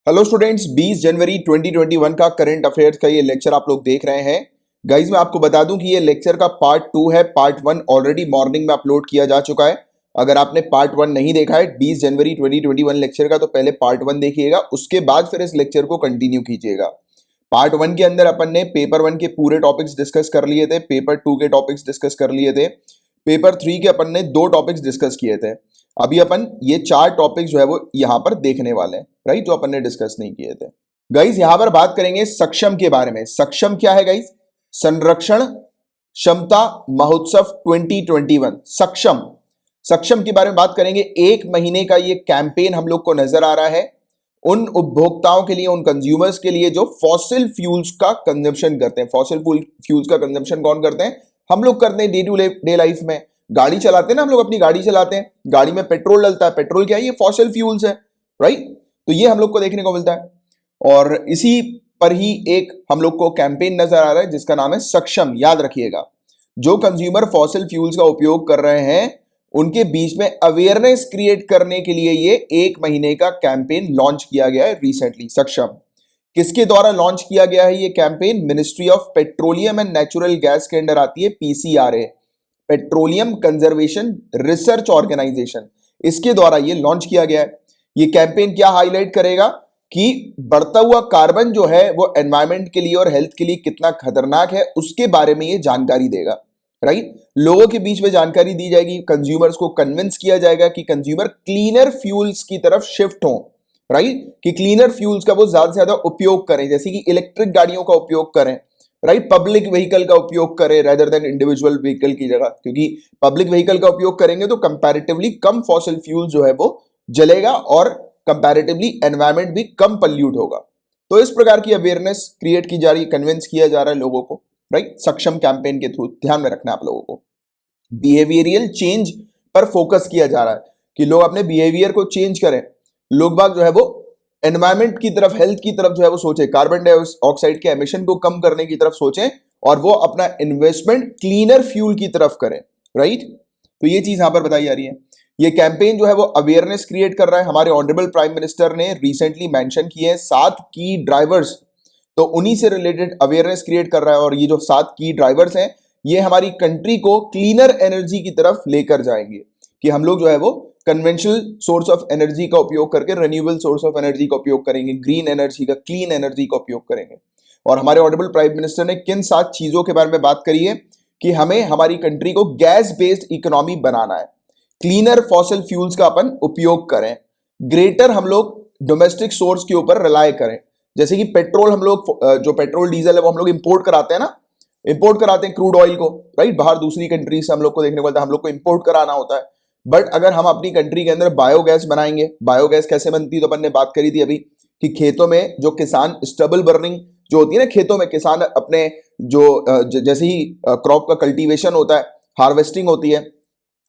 Hello students, 20 जनवरी 2021 का current affairs का ये लेक्चर आप लोग देख रहे हैं। गाइज मैं आपको बता दूं कि ये लेक्चर का पार्ट 2 है। पार्ट 1 ऑलरेडी मॉर्निंग में अपलोड किया जा चुका है। अगर आपने पार्ट 1 नहीं देखा है 20 जनवरी 2021 लेक्चर का, तो पहले पार्ट 1 देखिएगा, उसके बाद फिर इस लेक्चर को कंटिन्यू कीजिएगा। पार्ट 1 के अंदर अपन ने पेपर 1 के पूरे टॉपिक्स डिस्कस कर लिए थे, पेपर 2 के टॉपिक्स डिस्कस कर लिए थे, पेपर 3 के अपन ने 2 टॉपिक्स डिस्कस किए थे। अभी अपन ये 4 टॉपिक जो है वो यहां पर देखने वाले हैं, राइट, जो अपन ने डिस्कस नहीं किए थे। गाइज यहां पर बात करेंगे सक्षम के बारे में। सक्षम क्या है गाइज? संरक्षण क्षमता महोत्सव 2021। सक्षम सक्षम के बारे में बात करेंगे। 1 महीने का ये कैंपेन हम लोग को नजर आ रहा है उन उपभोक्ताओं के लिए, उन कंज्यूमर्स के लिए जो फॉसिल फ्यूल्स का कंजम्पशन करते हैं। फॉसिल फ्यूल्स का कंजम्पशन कौन करते हैं? हम लोग करते हैं डे टू डे लाइफ में। गाड़ी चलाते हैं ना, हम लोग अपनी गाड़ी चलाते हैं, गाड़ी में पेट्रोल डलता है। पेट्रोल क्या है? ये फॉसिल फ्यूल्स है, राइट। तो ये हम लोग को देखने को मिलता है और इसी पर ही एक हम लोग को कैंपेन नजर आ रहा है जिसका नाम है सक्षम। याद रखिएगा, जो कंज्यूमर फॉसिल फ्यूल्स का उपयोग कर रहे हैं उनके बीच में अवेयरनेस क्रिएट करने के लिए ये 1 महीने का कैंपेन लॉन्च किया गया है रिसेंटली। सक्षम किसके द्वारा लॉन्च किया गया है ये campaign? Ministry of petroleum and natural gas के अंडर आती है PCRA, petroleum conservation research organisation, इसके द्वारा ये लॉन्च किया गया है। ये कैंपेन क्या हाईलाइट करेगा कि बढ़ता हुआ कार्बन जो है वो एनवायरमेंट के लिए और हेल्थ के लिए कितना खतरनाक है, उसके बारे में ये जानकारी देगा, राइट। लोगों के बीच में जानकारी दी जाएगी, कंज्यूमर्स को कन्विंस किया जाएगा कि कंज्यूमर क्लीनर फ्यूल्स की तरफ शिफ्ट हो, राइट, कि क्लीनर फ्यूल्स का वो ज्यादा से ज्यादा उपयोग करें, जैसे कि इलेक्ट्रिक गाड़ियों का उपयोग करें, राइट, पब्लिक व्हीकल का उपयोग करें रेदर देन इंडिविजुअल व्हीकल की जगह, क्योंकि पब्लिक व्हीकल का उपयोग करेंगे तो कंपैरेटिवली कम फॉसिल फ्यूल जो है वो जलेगा और कंपैरेटिवली एनवायरमेंट भी कम पल्यूट होगा। तो इस प्रकार की अवेयरनेस क्रिएट की जा रही है, कन्विंस किया जा रहा है लोगों को, राइट, सक्षम कैंपेन के थ्रू। ध्यान में रखना है आप लोगों को। बिहेवियरियल चेंज पर फोकस किया जा रहा है कि लोग अपने बिहेवियर को चेंज करें, लोग बाग जो है वो एनवायरमेंट की तरफ, हेल्थ की तरफ जो है वो सोचे, कार्बन डाइऑक्साइड के एमिशन को कम करने की तरफ सोचें और वो अपना इन्वेस्टमेंट क्लीनर फ्यूल की तरफ करें, राइट। तो ये चीज यहां पर बताई जा रही है। ये कैंपेन जो है वो अवेयरनेस क्रिएट कर रहा है। हमारे ऑनरेबल प्राइम मिनिस्टर ने रिसेंटली मेंशन किए हैं 7 की ड्राइवर्स, तो उन्हीं से रिलेटेड अवेयरनेस क्रिएट कर रहा है। और ये जो 7 की ड्राइवर्स हैं ये हमारी कंट्री को क्लीनर एनर्जी की तरफ लेकर जाएंगे कि हम लोग जो है वो कन्वेंशनल सोर्स ऑफ एनर्जी का उपयोग करके रिन्यूएबल सोर्स ऑफ एनर्जी का उपयोग करेंगे, ग्रीन एनर्जी का, क्लीन एनर्जी का उपयोग करेंगे। और हमारे ऑनरेबल प्राइम मिनिस्टर ने किन 7 चीजों के बारे में बात करी है कि हमें हमारी कंट्री को गैस बेस्ड इकोनॉमी बनाना है, क्लीनर फॉसिल फ्यूल्स का अपन उपयोग करें, ग्रेटर हम लोग डोमेस्टिक सोर्स के ऊपर रिलाय करें। जैसे कि पेट्रोल हम लोग, जो पेट्रोल डीजल है वो हम लोग इंपोर्ट कराते हैं ना, इंपोर्ट कराते हैं क्रूड ऑयल को, राइट, बाहर दूसरी कंट्री से हम लोग को देखने को मिलता है, हम लोग को इंपोर्ट कराना होता है। बट अगर हम अपनी कंट्री के अंदर बायोगैस बनाएंगे, बायोगैस कैसे बनती है तो अपन ने बात करी थी अभी कि खेतों में जो किसान स्टबल बर्निंग जो होती है ना, खेतों में किसान अपने जो जैसे ही क्रॉप का कल्टीवेशन होता है, हार्वेस्टिंग होती है,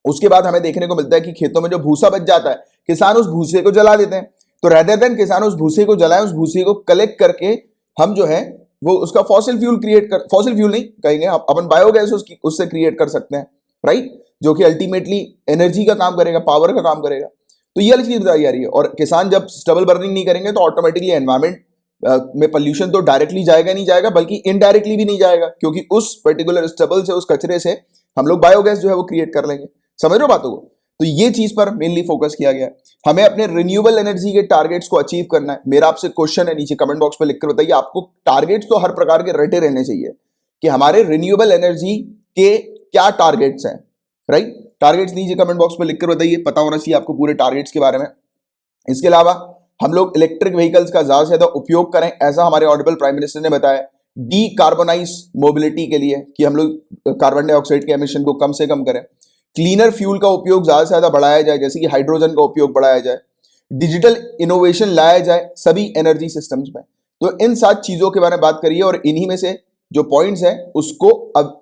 उसके बाद हमें देखने को मिलता है कि खेतों में जो भूसा बच जाता है किसान उस भूसे को जला देते हैं। तो रेदर देन किसान उस भूसे को जलाएं, उस भूसे को कलेक्ट करके हम जो है वो उसका फॉसिल फ्यूल क्रिएट कर, फॉसिल फ्यूल नहीं कहेंगे अपन, बायोगैस उससे क्रिएट कर सकते हैं, राइट, जो कि अल्टीमेटली एनर्जी का काम करेगा, पावर का काम करेगा। तो ये वाली चीज बताई जा रही है। और किसान जब स्टबल बर्निंग नहीं करेंगे तो ऑटोमेटिकली एनवायरमेंट में पोल्यूशन तो डायरेक्टली जाएगा नहीं जाएगा, बल्कि इनडायरेक्टली भी नहीं जाएगा, क्योंकि उस पर्टिकुलर स्टबल से, उस कचरे से हम लोग बायोगैस जो है वो क्रिएट कर लेंगे। समझ रहे हो बातों को? तो ये चीज पर मेनली फोकस किया गया है। हमें अपने रिन्यूएबल एनर्जी के टारगेट्स को अचीव करना है। मेरा आपसे क्वेश्चन है, नीचे कमेंट बॉक्स में लिखकर बताइए, आपको टारगेट्स तो हर प्रकार के रटे रहने चाहिए कि हमारे रिन्यूएबल एनर्जी के क्या टारगेट्स हैं, राइट। टारगेट्स नीचे कमेंट बॉक्स में लिखकर बताइए, पता होना चाहिए आपको पूरे टारगेट्स के बारे में। इसके अलावा हम लोग इलेक्ट्रिक व्हीकल्स का ज्यादा से ज्यादा उपयोग करें, ऐसा हमारे ऑनरेबल प्राइम मिनिस्टर ने बताया, डीकार्बोनाइज मोबिलिटी के लिए कि हम लोग कार्बन डाइऑक्साइड के एमिशन को कम से कम करें, क्लीनर फ्यूल का उपयोग ज्यादा से ज्यादा बढ़ाया जाए, जैसे कि हाइड्रोजन का उपयोग बढ़ाया जाए, डिजिटल इनोवेशन लाया जाए सभी एनर्जी सिस्टम्स में। तो इन 7 चीजों के बारे में बात करिए और इन्हीं में से जो पॉइंट्स हैं उसको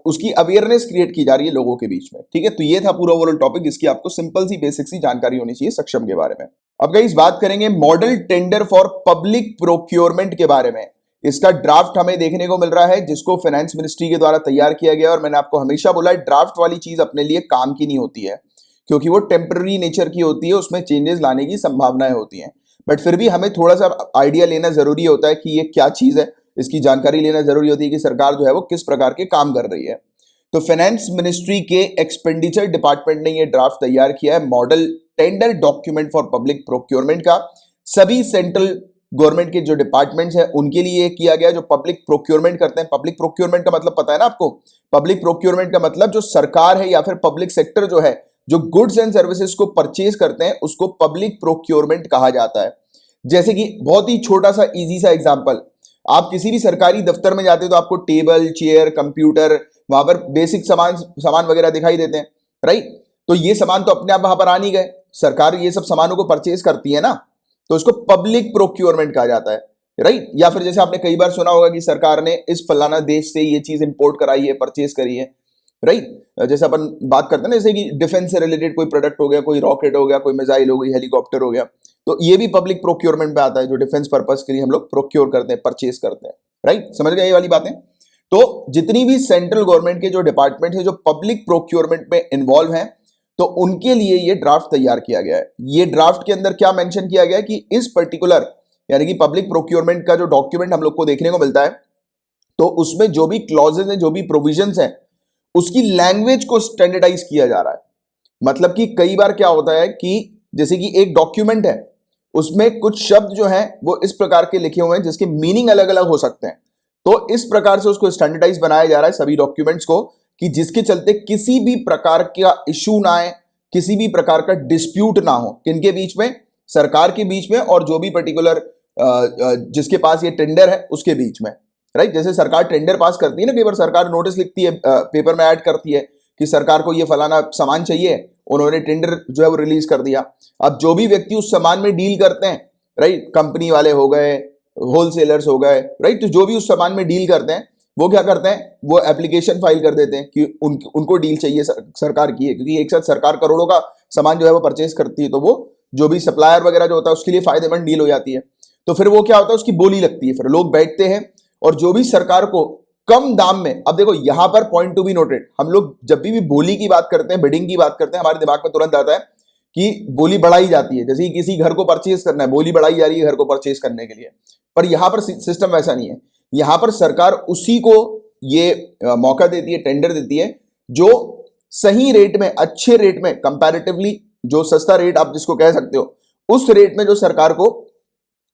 उसकी अवेयरनेस क्रिएट की जा रही है लोगों के बीच में, ठीक है। तो ये था पूरा ओवरऑल टॉपिक जिसकी आपको सिंपल सी बेसिक सी जानकारी होनी चाहिए सक्षम के बारे में। अब गाइस बात करेंगे model tender for public procurement के बारे में। इसका ड्राफ्ट हमें देखने को मिल रहा है जिसको फाइनेंस मिनिस्ट्री के द्वारा तैयार किया गया। और मैंने आपको हमेशा बोला है ड्राफ्ट वाली चीज अपने लिए काम की नहीं होती है, क्योंकि वो टेम्पररी नेचर की होती है, उसमें चेंजेस लाने की संभावनाएं होती हैं। बट फिर भी हमें थोड़ा सा आइडिया लेना जरूरी होता है कि ये क्या चीज है, इसकी जानकारी लेना जरूरी होती है कि सरकार जो है वो किस प्रकार के काम कर रही है। तो फाइनेंस मिनिस्ट्री के एक्सपेंडिचर डिपार्टमेंट ने ये ड्राफ्ट तैयार किया है model tender document for public procurement का। सभी सेंट्रल गवर्नमेंट के जो डिपार्टमेंट्स हैं उनके लिए किया गया, जो पब्लिक प्रोक्योरमेंट करते हैं। पब्लिक प्रोक्योरमेंट का मतलब पता है ना आपको? पब्लिक प्रोक्योरमेंट का मतलब जो सरकार है या फिर पब्लिक सेक्टर जो है, जो गुड्स एंड सर्विसेज को परचेज करते हैं, उसको पब्लिक प्रोक्योरमेंट कहा जाता है। जैसे कि बहुत ही छोटा सा इजी सा एग्जांपल, आप किसी भी सरकारी दफ्तर में जाते हो तो आपको टेबल, चेयर, कंप्यूटर, वहां पर बेसिक सामान वगैरह दिखाई देते हैं, राइट? तो ये सामान तो अपने आप वहां पर आ नहीं गए, सरकार ये सब सामानों को परचेज करती है ना, तो इसको पब्लिक प्रोक्योरमेंट कहा जाता है, राइट? या फिर जैसे आपने कई बार सुना होगा कि सरकार ने इस फलाना देश से ये चीज इंपोर्ट कराई है, परचेज करी है, राइट? जैसे अपन बात करते हैं ना, जैसे कि डिफेंस से रिलेटेड कोई प्रोडक्ट हो गया, कोई रॉकेट हो गया, कोई मिसाइल हो गई, हेलीकॉप्टर हो गया, तो ये भी पब्लिक प्रोक्योरमेंट में आता है, जो डिफेंस पर्पस के लिए हम लोग प्रोक्योर करते हैं, परचेज करते हैं, राइट? समझ गए ये वाली बातें? तो जितनी भी सेंट्रल गवर्नमेंट के जो डिपार्टमेंट है जो पब्लिक प्रोक्योरमेंट में इन्वॉल्व हैं, तो उनके लिए ये ड्राफ्ट तैयार किया गया है। ये ड्राफ्ट के अंदर क्या मेंशन किया गया है कि इस पर्टिकुलर यानी कि पब्लिक प्रोक्योरमेंट का जो डॉक्यूमेंट हम लोग को देखने को मिलता है, तो उसमें जो भी क्लॉजेज हैं, जो भी प्रोविजंस हैं, उसकी लैंग्वेज को स्टैंडर्डाइज किया जा रहा है। मतलब कि कई बार क्या होता है कि जैसे कि एक डॉक्यूमेंट है, उसमें कुछ शब्द जो हैं वो इस प्रकार के लिखे हुए हैं जिसके मीनिंग अलग अलग हो सकते हैं, तो इस प्रकार से उसको स्टैंडर्डाइज बनाया जा रहा है सभी डॉक्यूमेंट्स को, कि जिसके चलते किसी भी प्रकार का इशू ना आए, किसी भी प्रकार का डिस्प्यूट ना हो, किनके बीच में? सरकार के बीच में और जो भी पर्टिकुलर जिसके पास ये टेंडर है उसके बीच में, राइट? जैसे सरकार टेंडर पास करती है ना, कई बार सरकार नोटिस लिखती है, पेपर में ऐड करती है कि सरकार को ये फलाना सामान चाहिए, उन्होंने टेंडर जो है वो रिलीज कर दिया। अब जो भी व्यक्ति उस सामान में डील करते हैं, राइट, कंपनी वाले हो गए, होलसेलर्स हो गए, राइट, तो जो भी उस सामान में डील करते हैं वो क्या करते हैं, वो एप्लीकेशन फाइल कर देते हैं कि उनको डील चाहिए सरकार की है, क्योंकि एक साथ सरकार करोड़ों का सामान जो है वो परचेज करती है, तो वो जो भी सप्लायर वगैरह जो होता है उसके लिए फायदेमंद डील हो जाती है। तो फिर वो क्या होता है, उसकी बोली लगती है, फिर लोग बैठते हैं और जो भी सरकार को कम दाम में, अब देखो यहां पर पॉइंट टू बी नोटेड, हम लोग जब भी बोली की बात करते हैं, बिडिंग की बात करते हैं, हमारे दिमाग में तुरंत आता है कि बोली बढ़ाई जाती है, जैसे कि किसी घर को परचेज करना है, बोली बढ़ाई जा रही है घर को परचेज करने के लिए। पर यहां पर सिस्टम वैसा नहीं है। यहां पर सरकार उसी को ये मौका देती है, टेंडर देती है, जो सही रेट में, अच्छे रेट में, कंपैरेटिवली जो सस्ता रेट आप जिसको कह सकते हो, उस रेट में जो सरकार को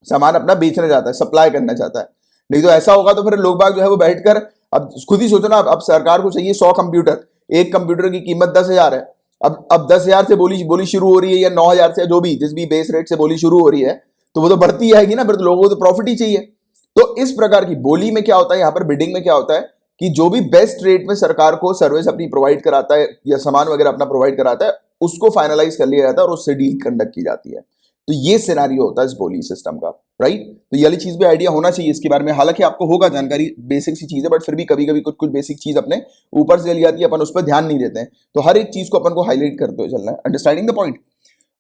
सामान अपना बेचना चाहता है, सप्लाई करना चाहता है। नहीं तो ऐसा होगा तो फिर लोग बाग जो है वो बैठकर, अब खुद ही सोचो ना, अब सरकार को चाहिए 100 कंप्यूटर, एक कंप्यूटर की कीमत 10,000 है, अब 10,000 से बोली शुरू हो रही है, या 9,000 से, जो भी जिस भी बेस रेट से बोली शुरू हो रही है, तो वो तो बढ़ती आएगी ना, फिर तो लोगों को तो प्रॉफिट ही चाहिए। तो इस प्रकार की बोली में क्या होता है, यहां पर बिडिंग में क्या होता है कि जो भी बेस्ट रेट में सरकार को सर्विस अपनी प्रोवाइड कराता है या सामान वगैरह अपना प्रोवाइड कराता है, उसको फाइनलाइज कर लिया जाता है और उससे डील कंडक्ट की जाती है। तो ये सिनेरियो होता है इस बोली सिस्टम का, राइट? तो ये वाली चीज भी आइडिया होना चाहिए इसके बारे में, हालांकि आपको होगा जानकारी, बेसिक सी चीज है, बट फिर भी कभी कभी कुछ कुछ बेसिक चीज अपने ऊपर से चली जाती है, अपन उस पर ध्यान नहीं देते हैं। तो हर एक चीज को अपन को हाईलाइट करते हुए चलना है, अंडरस्टैंडिंग द पॉइंट।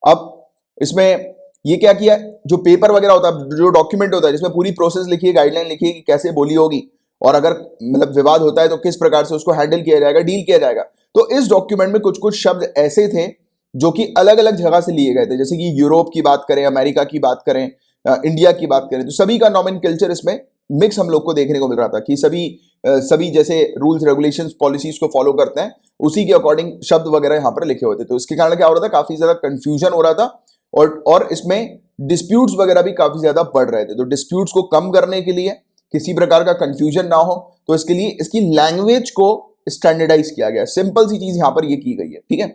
अब इसमें ये क्या किया, जो पेपर वगैरह होता है, जो डॉक्यूमेंट होता है, जिसमें पूरी प्रोसेस लिखी है, गाइडलाइन लिखी है कि कैसे बोली होगी, और अगर मतलब विवाद होता है तो किस प्रकार से उसको हैंडल किया जाएगा, डील किया जाएगा। तो इस डॉक्यूमेंट में कुछ कुछ शब्द ऐसे थे जो कि अलग अलग जगह से लिए गए थे, जैसे कि यूरोप की बात करें, अमेरिका की बात करें, इंडिया की बात करें, तो सभी का नॉमेनक्लेचर इसमें मिक्स हम लोग को देखने को मिल रहा था कि सभी जैसे रूल्स, रेगुलेशंस, पॉलिसीज को फॉलो करते हैं, उसी के अकॉर्डिंग शब्द वगैरह यहाँ पर लिखे होते। तो इसके कारण क्या हो रहा था, काफी ज्यादा कंफ्यूजन हो रहा था, और इसमें डिस्प्यूट्स वगैरह भी काफी ज्यादा बढ़ रहे थे। तो डिस्प्यूट्स को कम करने के लिए, किसी प्रकार का कंफ्यूजन ना हो, तो इसके लिए इसकी लैंग्वेज को स्टैंडर्डाइज किया गया। सिंपल सी चीज यहां पर ये की गई है, ठीक है?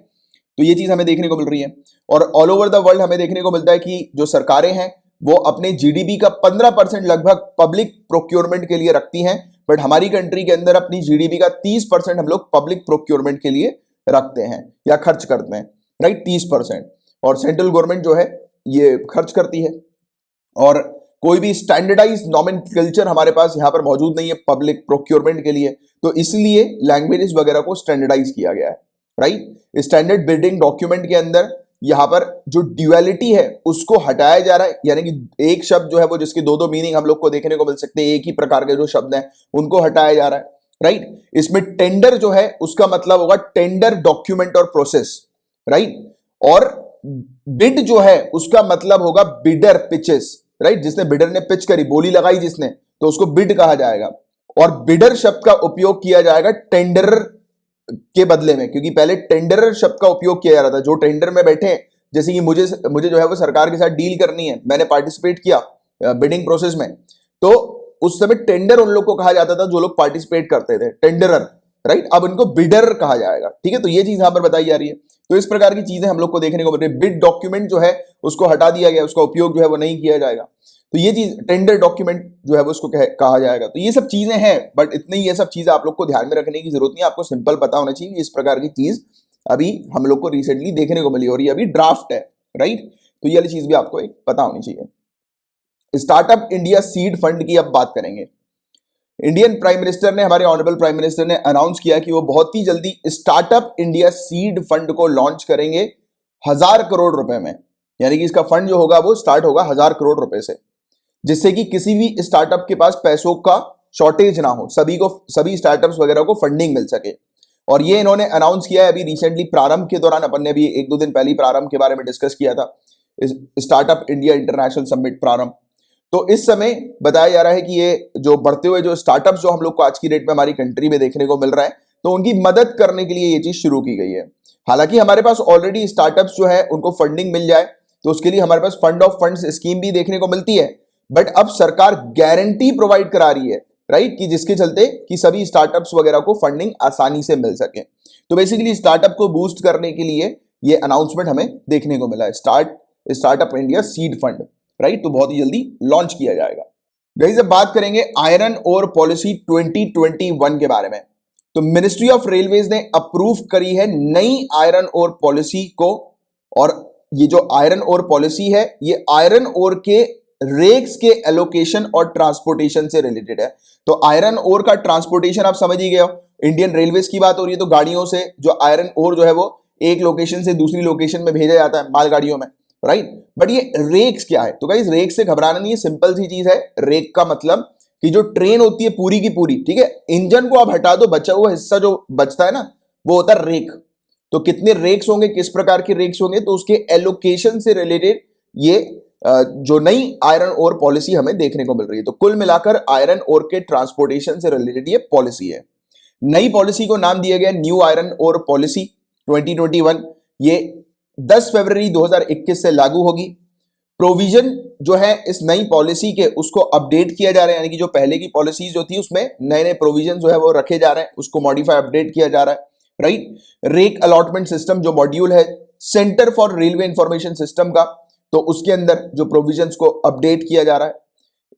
तो ये चीज हमें देखने को मिल रही है, और ऑल ओवर द वर्ल्ड हमें देखने को मिलता है कि जो सरकारें हैं वो अपने जीडीपी का 15% लगभग पब्लिक प्रोक्योरमेंट के लिए रखती हैं, बट हमारी कंट्री के अंदर अपनी जीडीपी का 30% हम लोग पब्लिक प्रोक्योरमेंट के लिए रखते हैं या खर्च करते हैं, राइट? 30%। और सेंट्रल गवर्नमेंट जो है ये खर्च करती है, और कोई भी स्टैंडर्डाइज नॉमेनक्लेचर हमारे पास यहाँ पर मौजूद नहीं है पब्लिक प्रोक्योरमेंट के लिए, तो इसलिए लैंग्वेजेस वगैरह को स्टैंडर्डाइज किया गया है, राइट? स्टैंडर्ड बिडिंग डॉक्यूमेंट के अंदर यहां पर जो ड्यूअलिटी है उसको हटाया जा रहा है, यानी कि एक शब्द जो है वो जिसके दो दो मीनिंग हम लोग को देखने को मिल सकते हैं, एक ही प्रकार के जो शब्द हैं उनको हटाया जा रहा है, राइट? इसमें टेंडर जो है उसका मतलब होगा टेंडर डॉक्यूमेंट और प्रोसेस, राइट? और बिड जो है उसका मतलब होगा बिडर पिचेस, राइट, जिसने बिडर ने पिच करी, बोली लगाई जिसने, तो उसको बिड कहा जाएगा। और बिडर शब्द का उपयोग किया जाएगा टेंडरर के बदले में, क्योंकि पहले टेंडरर शब्द का उपयोग किया जा रहा था। जो टेंडर में बैठे हैं, जैसे कि मुझे मुझे जो है वो सरकार के साथ डील करनी है, मैंने पार्टिसिपेट किया बिडिंग प्रोसेस में, तो उस समय टेंडर उन लोग को कहा जाता था जो लोग पार्टिसिपेट करते थे, टेंडरर, राइट। अब इनको बिडर कहा जाएगा, ठीक है। तो ये चीज यहां पर बताई जा रही है। तो इस प्रकार की चीजें हम लोग को देखने को मिल रही है। बिड डॉक्यूमेंट जो है उसको हटा दिया गया, उसका उपयोग जो है वो नहीं किया जाएगा। तो ये चीज टेंडर डॉक्यूमेंट जो है वो उसको कहा जाएगा। तो ये सब चीजें हैं, बट इतनी ये सब चीजें आप लोग को ध्यान में रखने की जरूरत नहीं है। आपको सिंपल पता होना चाहिए कि इस प्रकार की चीज अभी हम लोग को रिसेंटली देखने को मिली और ये अभी ड्राफ्ट है, राइट। तो ये वाली चीज भी आपको एक पता होनी चाहिए। स्टार्टअप इंडिया सीड फंड की अब बात करेंगे। इंडियन प्राइम मिनिस्टर ने, हमारे ऑनरेबल प्राइम मिनिस्टर ने अनाउंस किया कि वो बहुत ही जल्दी स्टार्टअप इंडिया सीड फंड को लॉन्च करेंगे 1,000 करोड़ रुपए में। यानी कि इसका फंड जो होगा वो स्टार्ट होगा 1,000 करोड़ रुपए से, जिससे कि किसी भी स्टार्टअप के पास पैसों का शॉर्टेज ना हो, सभी स्टार्टअप्स वगैरह को फंडिंग मिल सके। और ये इन्होंने अनाउंस किया है अभी रिसेंटली प्रारंभ के दौरान। अपन ने भी 1-2 दिन पहले प्रारंभ के बारे में डिस्कस किया था, स्टार्टअप इंडिया इंटरनेशनल समिट प्रारंभ। तो इस समय बताया जा रहा है कि ये जो बढ़ते हुए जो स्टार्टअप्स जो हम लोग को आज की डेट में हमारी कंट्री में देखने को मिल रहा है, तो उनकी मदद करने के लिए ये चीज शुरू की गई है। हालांकि हमारे पास ऑलरेडी स्टार्टअप्स जो है उनको फंडिंग मिल जाए, तो उसके लिए हमारे पास फंड ऑफ फंड्स स्कीम भी देखने को मिलती है। बट अब सरकार गारंटी प्रोवाइड करा रही है, राइट, कि जिसके चलते कि सभी स्टार्टअप्स वगैरह को फंडिंग आसानी से मिल सके। तो बेसिकली स्टार्टअप को बूस्ट करने के लिए ये अनाउंसमेंट हमें देखने को मिला है, startup India seed fund, right. तो बहुत ही जल्दी लॉन्च किया जाएगा। गाइस अब बात करेंगे आयरन ओर पॉलिसी 2021 के बारे में। तो मिनिस्ट्री ऑफ रेलवेज ने अप्रूव करी है नई आयरन ओर पॉलिसी को। और ये जो आयरन ओर पॉलिसी है, ये आयरन ओर के रेक्स के एलोकेशन और ट्रांसपोर्टेशन से रिलेटेड है। तो आयरन ओर का ट्रांसपोर्टेशन आप समझ ही गए हो, इंडियन रेलवेज की बात हो रही है, तो गाड़ियों से जो आयरन ओर जो है वो एक लोकेशन से दूसरी लोकेशन में भेजा जाता है मालगाड़ियों में, राइट। बट ये रेक्स क्या है? तो गाइस रेक से घबराना नहीं है, सिंपल सी चीज है। रेक का मतलब कि जो ट्रेन होती है पूरी की पूरी, ठीक है, इंजन को आप हटा दो, बचा हुआ हिस्सा जो बचता है ना, वो होता है रेक। तो कितने रेक्स होंगे, किस प्रकार के रेक्स होंगे, तो उसके एलोकेशन से रिलेटेड ये जो नई आयरन ओर पॉलिसी हमें देखने को मिल रही है। तो कुल मिलाकर आयरन ओर के ट्रांसपोर्टेशन से रिलेटेड ये पॉलिसी है। नई पॉलिसी को नाम दिया गया न्यू आयरन ओर पॉलिसी 2021। ये 10 फरवरी 2021 से लागू होगी। प्रोविजन जो है इस नई पॉलिसी के उसको अपडेट किया जा रहा है, यानी कि जो पहले की पॉलिसीज जो थी उसमें नए नए प्रोविजन जो है वो रखे जा रहे हैं, उसको मॉडिफाई अपडेट किया जा रहा है, राइट। रेक अलॉटमेंट सिस्टम जो मॉड्यूल है centre for railway information system का, तो उसके अंदर जो प्रोविजंस को अपडेट किया जा रहा है।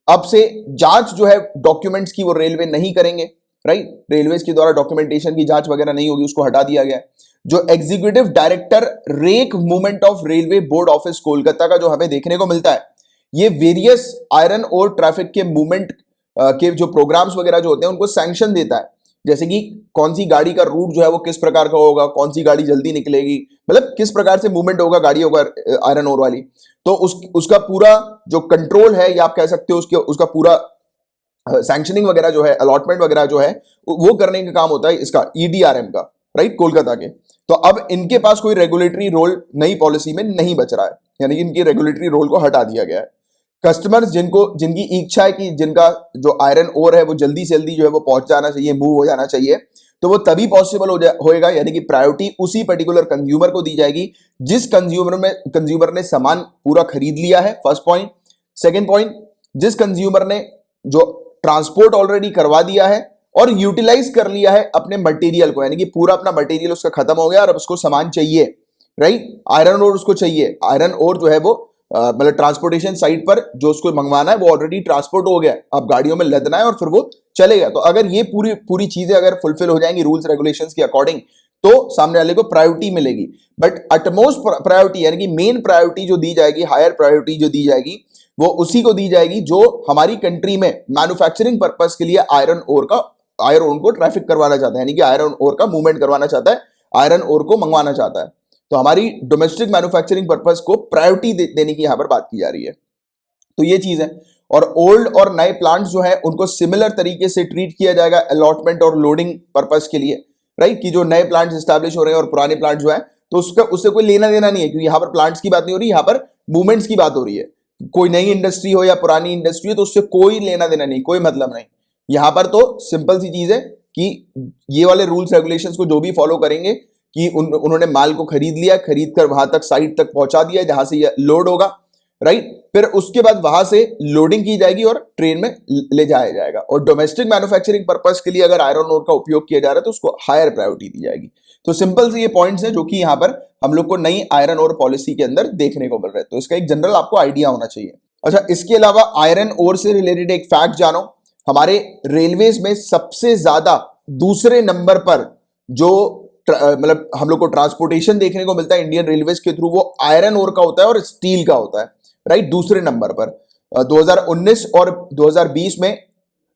अब से जांच जो है डॉक्यूमेंट्स की वो रेलवे नहीं करेंगे, राइट। रेलवे के द्वारा डॉक्यूमेंटेशन की जांच वगैरह नहीं होगी, उसको हटा दिया गया है। जो executive director rake movement of railway board office Kolkata का जो हमें देखने को मिलता है, ये वेरियस आयरन और ट्रैफिक के मूवमेंट के जो प्रोग्राम्स वगैरह जो होते हैं उनको सैंक्शन देता है। जैसे कि कौन सी गाड़ी का रूट जो है वो किस प्रकार का होगा, कौन सी गाड़ी जल्दी निकलेगी, मतलब किस प्रकार से मूवमेंट होगा गाड़ियों का आयरन ओर वाली। तो उसका पूरा जो कंट्रोल है, या आप कह सकते हो उसका पूरा सैंक्शनिंग वगैरह जो है, अलॉटमेंट वगैरह जो है, वो करने का काम होता है इसका ईडीआरएम का, राइट, कोलकाता के। तो अब इनके पास कोई रेगुलेटरी रोल नई पॉलिसी में नहीं बच रहा है, यानी कि इनकी रेगुलेटरी रोल को हटा दिया गया है। कस्टमर्स जिनकी इच्छा है कि जिनका जो आयरन ओर है वो जल्दी से जल्दी जो है वो पहुंच जाना चाहिए, मूव हो जाना चाहिए, तो वो तभी पॉसिबल होएगा, यानी कि प्रायोरिटी उसी पर्टिकुलर कंज्यूमर को दी जाएगी जिस कंज्यूमर ने सामान पूरा खरीद लिया है, फर्स्ट पॉइंट। सेकेंड पॉइंट, जिस कंज्यूमर ने जो ट्रांसपोर्ट ऑलरेडी करवा दिया है और यूटिलाइज कर लिया है अपने मटेरियल को, यानी कि पूरा अपना मटेरियल उसका खत्म हो गया और अब उसको सामान चाहिए, राइट, आयरन ओर उसको चाहिए। आयरन ओर जो है वो मतलब ट्रांसपोर्टेशन साइट पर जो उसको मंगवाना है वो ऑलरेडी ट्रांसपोर्ट हो गया, अब गाड़ियों में लदना है और फिर वो चलेगा। तो अगर ये पूरी चीजें अगर फुलफिल हो जाएंगी रूल्स रेगुलेशंस के अकॉर्डिंग, तो सामने वाले को प्रायोरिटी मिलेगी। बट अटमोस्ट प्रायोरिटी यानी कि मेन प्रायोरिटी जो दी जाएगी, हायर प्रायोरिटी जो दी जाएगी, वो उसी को दी जाएगी जो हमारी कंट्री में मैन्युफैक्चरिंग पर्पस के लिए आयरन ओर को ट्रैफिक करवाना चाहता है, यानी कि आयरन ओर का मूवमेंट करवाना चाहता है, आयरन ओर को मंगवाना चाहता है। तो हमारी डोमेस्टिक मैन्युफैक्चरिंग पर्पस को प्रायोरिटी देने की यहां पर बात की जा रही है। तो ये चीज है। और ओल्ड और नए प्लांट्स जो है उनको सिमिलर तरीके से ट्रीट किया जाएगा अलॉटमेंट और लोडिंग पर्पस के लिए, राइट, कि जो नए प्लांट्स स्टैब्लिश हो रहे हैं और पुराने प्लांट जो है तो उसका उससे कोई लेना देना नहीं है, क्योंकि यहाँ पर प्लांट्स की बात नहीं हो रही, यहाँ पर मूवमेंट्स की बात हो रही है। कोई नई इंडस्ट्री हो या पुरानी इंडस्ट्री हो तो उससे कोई लेना देना नहीं, कोई मतलब नहीं। यहाँ पर तो सिंपल सी चीज है कि ये वाले रूल्स रेगुलेशंस को जो भी फॉलो करेंगे कि उन्होंने माल को खरीद लिया, खरीद कर वहां तक साइट तक पहुंचा दिया जहां से ये लोड होगा, राइट। फिर उसके बाद वहां से लोडिंग की जाएगी और ट्रेन में ले जाया जाएगा। और डोमेस्टिक मैन्युफैक्चरिंग पर्पस के लिए अगर आयरन ओर का उपयोग किया जा रहा है तो उसको हायर प्रायोरिटी दी जाएगी। तो सिंपल से ये पॉइंट्स हैं जो कि यहाँ पर हम लोग को नई आयरन ओर पॉलिसी के अंदर देखने को मिल रहा है। तो इसका एक जनरल आपको आइडिया होना चाहिए। अच्छा, इसके अलावा आयरन ओर से रिलेटेड एक फैक्ट जानो, हमारे रेलवेज में सबसे ज्यादा दूसरे नंबर पर जो मतलब हम लोग को ट्रांसपोर्टेशन देखने को मिलता है इंडियन रेलवेज के थ्रू, वो आयरन ओर का होता है और स्टील का होता है, राइट, दूसरे नंबर पर। 2019 और 2020 में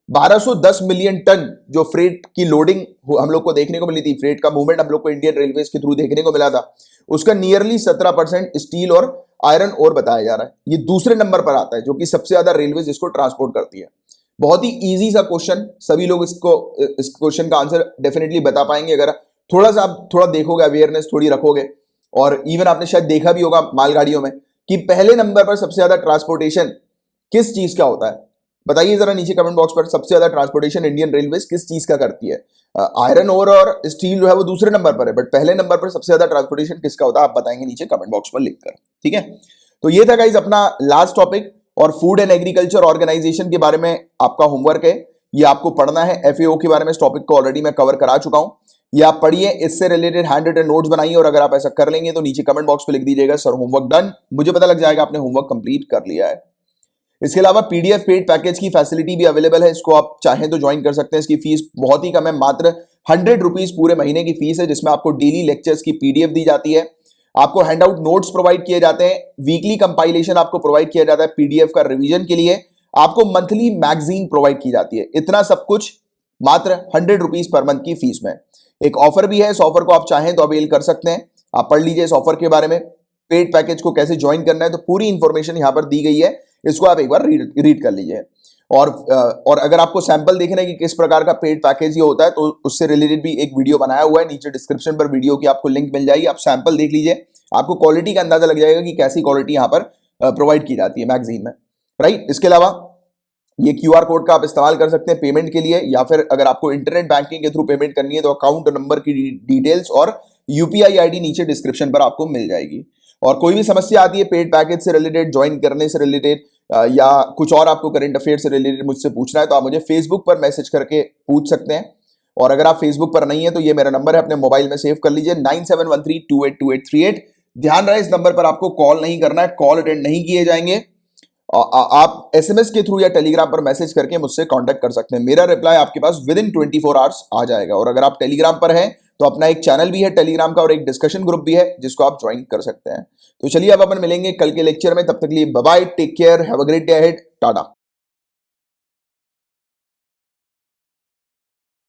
1210 मिलियन टन जो फ्रेट की लोडिंग हम लोग को देखने को मिली थी, फ्रेट का मूवमेंट हम लोग को इंडियन रेलवेज के थ्रू देखने को मिला था, उसका नियरली 17% स्टील और आयरन ओर बताया जा रहा है। ये दूसरे नंबर पर आता है, जो कि सबसे ज्यादा रेलवेज इसको ट्रांसपोर्ट करती है। बहुत ही इजी सा क्वेश्चन, सभी लोग इस क्वेश्चन का आंसर डेफिनेटली बता पाएंगे अगर थोड़ा सा आप थोड़ा देखोगे, अवेयरनेस थोड़ी रखोगे। और इवन आपने शायद देखा भी होगा मालगाड़ियों में कि पहले नंबर पर सबसे ज्यादा ट्रांसपोर्टेशन किस चीज का होता है। बताइए जरा नीचे कमेंट बॉक्स पर, सबसे ज्यादा ट्रांसपोर्टेशन इंडियन रेलवेज किस चीज का करती है। आयरन ओर और स्टील जो है वो दूसरे नंबर पर है, बट पहले नंबर पर सबसे ज्यादा ट्रांसपोर्टेशन किसका होता है आप बताएंगे नीचे कमेंट बॉक्स पर लिखकर, ठीक है। तो ये था गाइज अपना लास्ट टॉपिक, और फूड एंड एग्रीकल्चर ऑर्गेनाइजेशन के बारे में आपका होमवर्क है, ये आपको पढ़ना है। एफएओ के बारे में इस टॉपिक को ऑलरेडी मैं कवर करा चुका हूं, ये आप पढ़िए, इससे रिलेटेड हैंड रिटन नोट्स बनाइए, और अगर आप ऐसा कर लेंगे तो नीचे कमेंट बॉक्स पे लिख दीजिएगा सर होमवर्क डन, मुझे पता लग जाएगा आपने होमवर्क कंप्लीट कर लिया है। इसके अलावा पीडीएफ पेड पैकेज की फैसिलिटी भी अवेलेबल है, इसको आप चाहें तो ज्वाइन कर सकते हैं। इसकी फीस बहुत ही कम है, मात्र 100 रुपीज पूरे महीने की फीस है, जिसमें आपको डेली लेक्चर्स की पीडीएफ दी जाती है, आपको हैंडआउट नोट्स प्रोवाइड किए जाते हैं, वीकली कंपाइलेशन आपको प्रोवाइड किया जाता है पीडीएफ का रिवीजन के लिए, आपको मंथली मैगजीन प्रोवाइड की जाती है। इतना सब कुछ मात्र 100 रुपीज पर मंथ की फीस में। एक ऑफर भी है, इस ऑफर को आप चाहें तो अवेल कर सकते हैं। आप पढ़ लीजिए इस ऑफर के बारे में, पेड पैकेज को कैसे ज्वाइन करना है, तो पूरी इंफॉर्मेशन यहां पर दी गई है, इसको आप एक बार रीड कर लीजिए। और अगर आपको सैंपल देखना है कि किस प्रकार का पेड पैकेज ये होता है, तो उससे रिलेटेड भी एक वीडियो बनाया हुआ है, नीचे डिस्क्रिप्शन पर वीडियो की आपको लिंक मिल जाएगी, आप सैंपल देख लीजिए, आपको क्वालिटी का अंदाजा लग जाएगा कि कैसी क्वालिटी यहां पर प्रोवाइड की जाती है मैगजीन में, राइट। इसके अलावा ये क्यूआर कोड का आप इस्तेमाल कर सकते हैं पेमेंट के लिए, या फिर अगर आपको इंटरनेट बैंकिंग के थ्रू पेमेंट करनी है तो अकाउंट नंबर की डिटेल्स और यूपीआई आईडी नीचे डिस्क्रिप्शन पर आपको मिल जाएगी। और कोई भी समस्या आती है पेड पैकेज से रिलेटेड, ज्वाइन करने से रिलेटेड, या कुछ और आपको करंट अफेयर से रिलेटेड मुझसे पूछना है, तो आप मुझे फेसबुक पर मैसेज करके पूछ सकते हैं। और अगर आप फेसबुक पर नहीं है तो ये मेरा नंबर है, अपने मोबाइल में सेव कर लीजिए, 9713282838। ध्यान रहे इस नंबर पर आपको कॉल नहीं करना है, कॉल अटेंड नहीं किए जाएंगे। आप एसएमएस के थ्रू या टेलीग्राम पर मैसेज करके मुझसे कांटेक्ट कर सकते हैं, मेरा रिप्लाई आपके पास विद इन 24 आवर्स आ जाएगा। और अगर आप टेलीग्राम पर हैं तो अपना एक चैनल भी है टेलीग्राम का और एक डिस्कशन ग्रुप भी है जिसको आप ज्वाइन कर सकते हैं। तो चलिए अब अपन मिलेंगे कल के लेक्चर में, तब तक के लिए bye bye, take care, have a great day ahead, Tata.